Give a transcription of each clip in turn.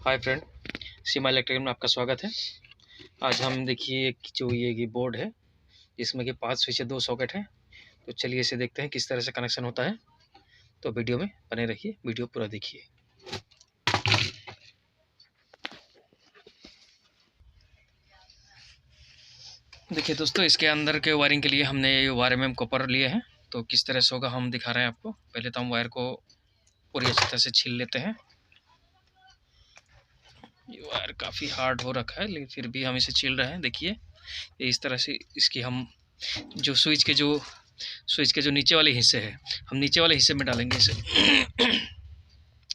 Hi friend, सीमा electrical में आपका स्वागत है। आज हम देखिए जो ये की बोर्ड है, इसमें कि 5 स्विच है, 2 सॉकेट हैं। तो चलिए इसे देखते हैं किस तरह से कनेक्शन होता है। तो वीडियो में बने रहिए, वीडियो पूरा देखिए। देखिए दोस्तों, इसके अंदर के वायरिंग के लिए हमने ये वायर में कॉपर लिए हैं। तो किस तरह से होगा हम दिखा रहे हैं आपको। पहले तो हम वायर को पूरी अच्छी तरह से छील लेते हैं। ये वायर काफ़ी हार्ड हो रखा है, लेकिन फिर भी हम इसे छील रहे हैं। देखिए इस तरह से इसकी हम जो स्विच के जो नीचे वाले हिस्से हैं, हम नीचे वाले हिस्से में डालेंगे इसे।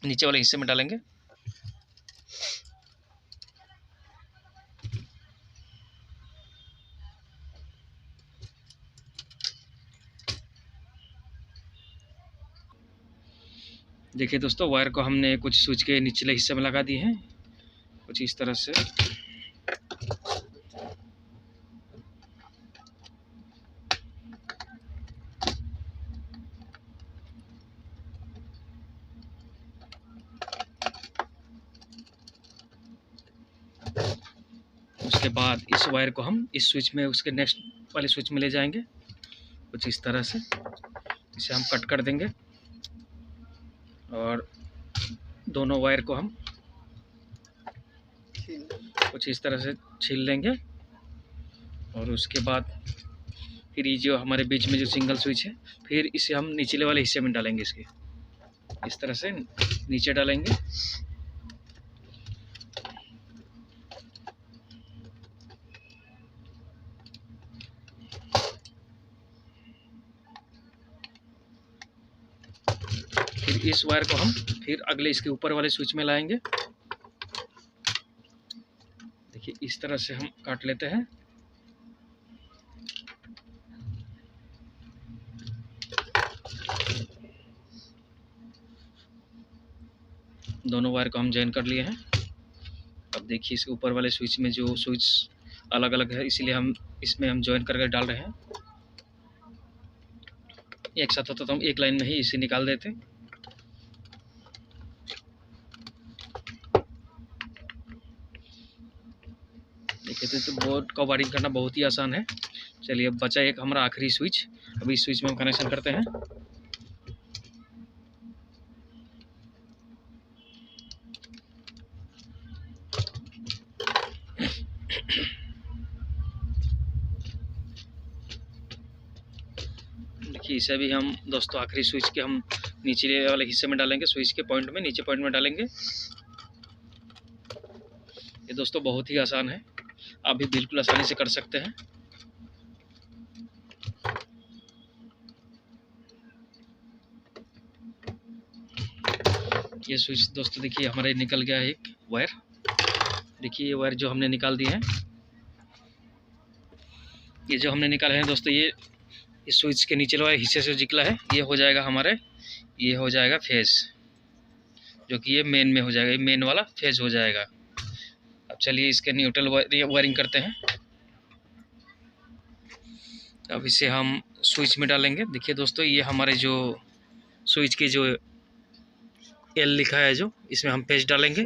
नीचे वाले हिस्से में डालेंगे। देखिए दोस्तों, वायर को हमने कुछ स्विच के निचले हिस्से में लगा दिए हैं, कुछ इस तरह से। उसके बाद इस वायर को हम इस स्विच में, उसके नेक्स्ट वाले स्विच में ले जाएंगे, कुछ इस तरह से। इसे हम कट कर देंगे और दोनों वायर को हम कुछ इस तरह से छील लेंगे। और उसके बाद फिर ये जो हमारे बीच में जो सिंगल स्विच है, फिर इसे हम निचले वाले हिस्से में डालेंगे। इसके इस तरह से नीचे डालेंगे। फिर इस वायर को हम फिर अगले इसके ऊपर वाले स्विच में लाएंगे। देखिए इस तरह से हम काट लेते हैं। दोनों वायर को हम जॉइन कर लिए हैं। अब देखिए इसके ऊपर वाले स्विच में जो स्विच अलग अलग है, इसीलिए हम इसमें हम जॉइन करके डाल रहे हैं। एक साथ होता तो हम एक लाइन में ही इसे निकाल देते। देखिए तो बोर्ड का वायरिंग करना बहुत ही आसान है। चलिए अब बचा एक हमारा आखिरी स्विच। अभी इस स्विच में हम कनेक्शन करते हैं। देखिए इसे भी हम दोस्तों आखिरी स्विच के हम नीचे वाले हिस्से में डालेंगे, स्विच के पॉइंट में, नीचे पॉइंट में डालेंगे। ये दोस्तों बहुत ही आसान है, आप भी बिल्कुल आसानी से कर सकते हैं। ये स्विच दोस्तों देखिए हमारे निकल गया है एक वायर। देखिए ये वायर जो हमने निकाल दिए हैं, ये जो हमने निकाले हैं दोस्तों, ये इस स्विच के नीचे वाले हिस्से से निकला है। ये हो जाएगा हमारे, ये हो जाएगा फेज, जो कि ये मेन में हो जाएगा, ये मेन वाला फेज हो जाएगा। अब चलिए इसके न्यूट्रल वायरिंग करते हैं। अब इसे हम स्विच में डालेंगे। देखिए दोस्तों, ये हमारे जो स्विच की जो एल लिखा है, जो इसमें हम पेज डालेंगे।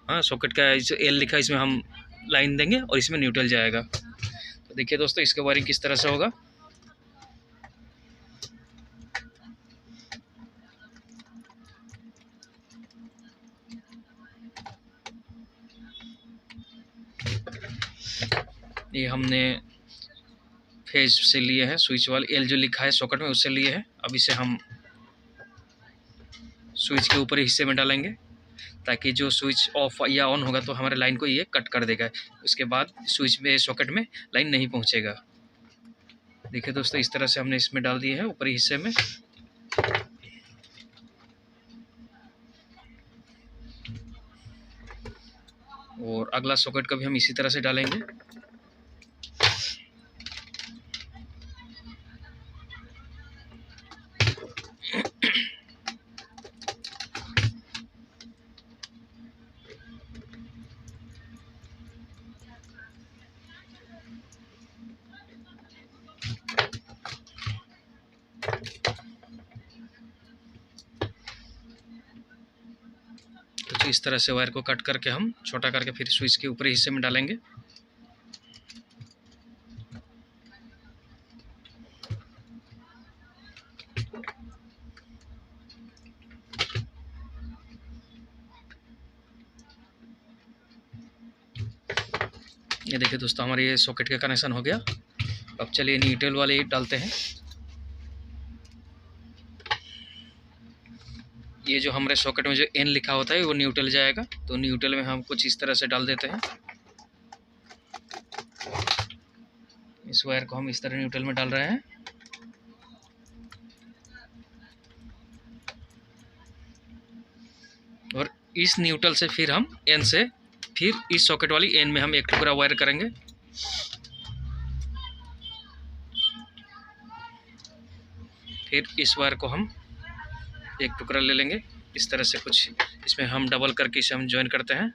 हाँ, सॉकेट का जो एल लिखा है, इसमें हम लाइन देंगे और इसमें न्यूट्रल जाएगा। तो देखिए दोस्तों, इसका वायरिंग किस तरह से होगा। ये हमने फेज से लिए है, स्विच वाले एल जो लिखा है सॉकेट में, उससे लिए है। अब इसे हम स्विच के ऊपरी हिस्से में डालेंगे, ताकि जो स्विच ऑफ या ऑन होगा तो हमारे लाइन को ये कट कर देगा। उसके बाद स्विच में, सॉकेट में लाइन नहीं पहुंचेगा। देखिए दोस्तों, इस तरह से हमने इसमें डाल दिए है ऊपरी हिस्से में। और अगला सॉकेट का भी हम इसी तरह से डालेंगे। तो इस तरह से वायर को कट करके हम छोटा करके फिर स्विच के ऊपरी हिस्से में डालेंगे। ये देखिए दोस्तों, हमारे ये सॉकेट का कनेक्शन हो गया। अब चलिए न्यूट्रल वाले डालते हैं। ये जो हमारे सॉकेट में जो एन लिखा होता है वो न्यूट्रल जाएगा, तो न्यूट्रल में हम कुछ इस तरह से डाल देते हैं। इस वायर को हम इस तरह न्यूट्रल में डाल रहे हैं। और इस न्यूट्रल से फिर हम एन से फिर इस सॉकेट वाली एन में हम एक टुकड़ा वायर करेंगे। फिर इस वायर को हम एक टुकड़ा ले लेंगे इस तरह से, कुछ इसमें हम डबल करके इसे हम ज्वाइन करते हैं।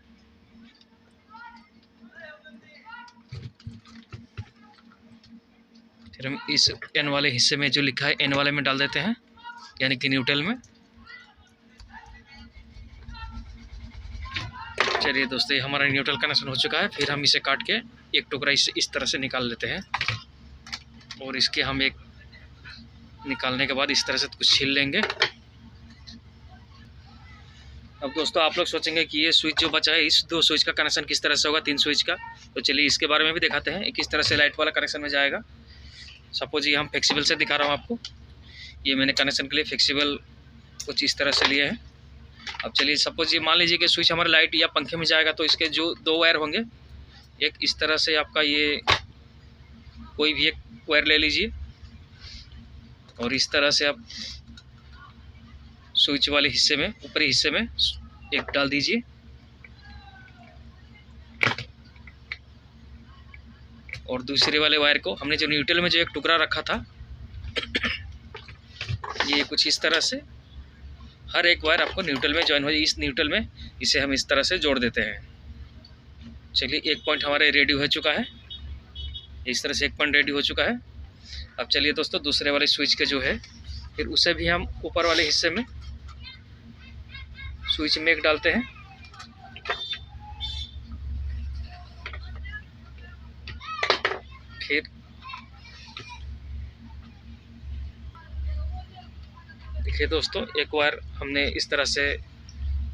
फिर हम इस एन वाले हिस्से में जो लिखा है एन वाले में डाल देते हैं, यानी कि न्यूट्रल में। चलिए दोस्तों, ये हमारा न्यूट्रल कनेक्शन हो चुका है। फिर हम इसे काट के एक टुकड़ा इस तरह से निकाल लेते हैं। और इसके हम एक निकालने के बाद इस तरह से कुछ छील लेंगे। अब दोस्तों, आप लोग सोचेंगे कि ये स्विच जो बचा है, इस 2 स्विच का कनेक्शन किस तरह से होगा, 3 स्विच का। तो चलिए इसके बारे में भी दिखाते हैं किस तरह से लाइट वाला कनेक्शन में जाएगा। सपोज ये हम फ्लेक्सिबल से दिखा रहा हूँ आपको। ये मैंने कनेक्शन के लिए फ्लेक्सिबल कुछ इस तरह से लिए हैं। अब चलिए सपोज ये मान लीजिए कि स्विच हमारे लाइट या पंखे में जाएगा, तो इसके जो 2 वायर होंगे, एक इस तरह से आपका ये कोई भी एक वायर ले लीजिए और इस तरह से आप स्विच वाले हिस्से में ऊपरी हिस्से में एक डाल दीजिए। और दूसरे वाले वायर को हमने जो न्यूट्रल में जो एक टुकड़ा रखा था, ये कुछ इस तरह से हर एक वायर आपको न्यूट्रल में ज्वाइन हो जाए। इस न्यूट्रल में इसे हम इस तरह से जोड़ देते हैं। चलिए एक पॉइंट हमारे रेडी हो चुका है। इस तरह से एक पॉइंट रेडी हो चुका है। अब चलिए दोस्तों, दूसरे वाले स्विच के जो है फिर उसे भी हम ऊपर वाले हिस्से में स्विच में एक डालते हैं। फिर देखिए दोस्तों, एक वायर हमने इस तरह से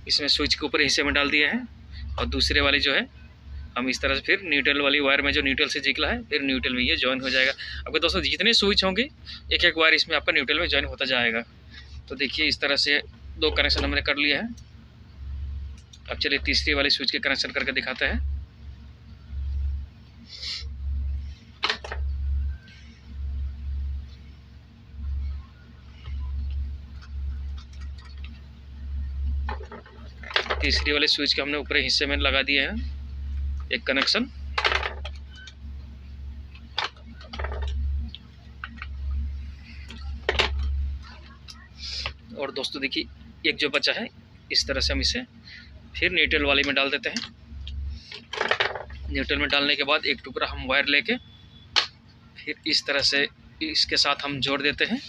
इसमें स्विच के ऊपर हिस्से में डाल दिया है। और दूसरे वाली जो है हम इस तरह से फिर न्यूट्रल वाली वायर में जो न्यूट्रल से निकला है, फिर न्यूट्रल में ये ज्वाइन हो जाएगा। आपके दोस्तों, जितने स्विच होंगे एक एक वायर इसमें आपका न्यूट्रल में ज्वाइन होता जाएगा। तो देखिए इस तरह से 2 कनेक्शन हमने कर लिया है। अब चलिए तीसरी वाली स्विच के कनेक्शन करके दिखाते हैं। तीसरी वाले स्विच के हमने ऊपरी हिस्से में लगा दिए हैं एक कनेक्शन। और दोस्तों देखिए एक जो बचा है, इस तरह से हम इसे फिर न्यूट्रल वाले में डाल देते हैं। न्यूट्रल में डालने के बाद एक टुकड़ा हम वायर लेके फिर इस तरह से इसके साथ हम जोड़ देते हैं।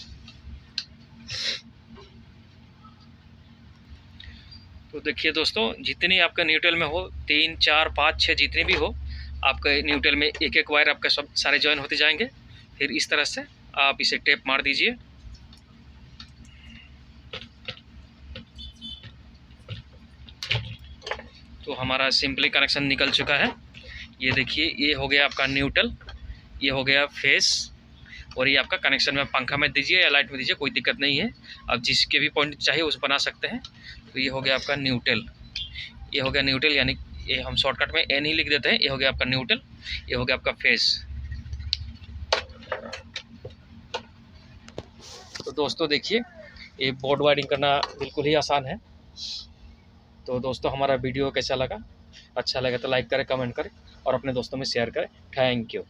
तो देखिए दोस्तों, जितनी आपका न्यूट्रल में हो, 3, 4, 5, 6 जितने भी हो, आपके न्यूट्रल में एक एक वायर आपका सब सारे ज्वाइन होते जाएंगे। फिर इस तरह से आप इसे टेप मार दीजिए। तो हमारा सिंपली कनेक्शन निकल चुका है। ये देखिए, ये हो गया आपका न्यूट्रल, ये हो गया फेस, और ये आपका कनेक्शन में पंखा में दीजिए या लाइट में दीजिए, कोई दिक्कत नहीं है। आप जिसके भी पॉइंट चाहिए उसे बना सकते हैं। तो ये हो गया आपका न्यूट्रल, ये हो गया न्यूट्रल, यानी ये हम शॉर्टकट में एन ही लिख देते हैं। ये हो गया आपका न्यूट्रल, ये हो गया आपका फेस। तो दोस्तों देखिए, ये बोर्ड वायरिंग करना बिल्कुल ही आसान है। तो दोस्तों, हमारा वीडियो कैसा लगा? अच्छा लगा तो लाइक करें, कमेंट करें और अपने दोस्तों में शेयर करें। Thank you.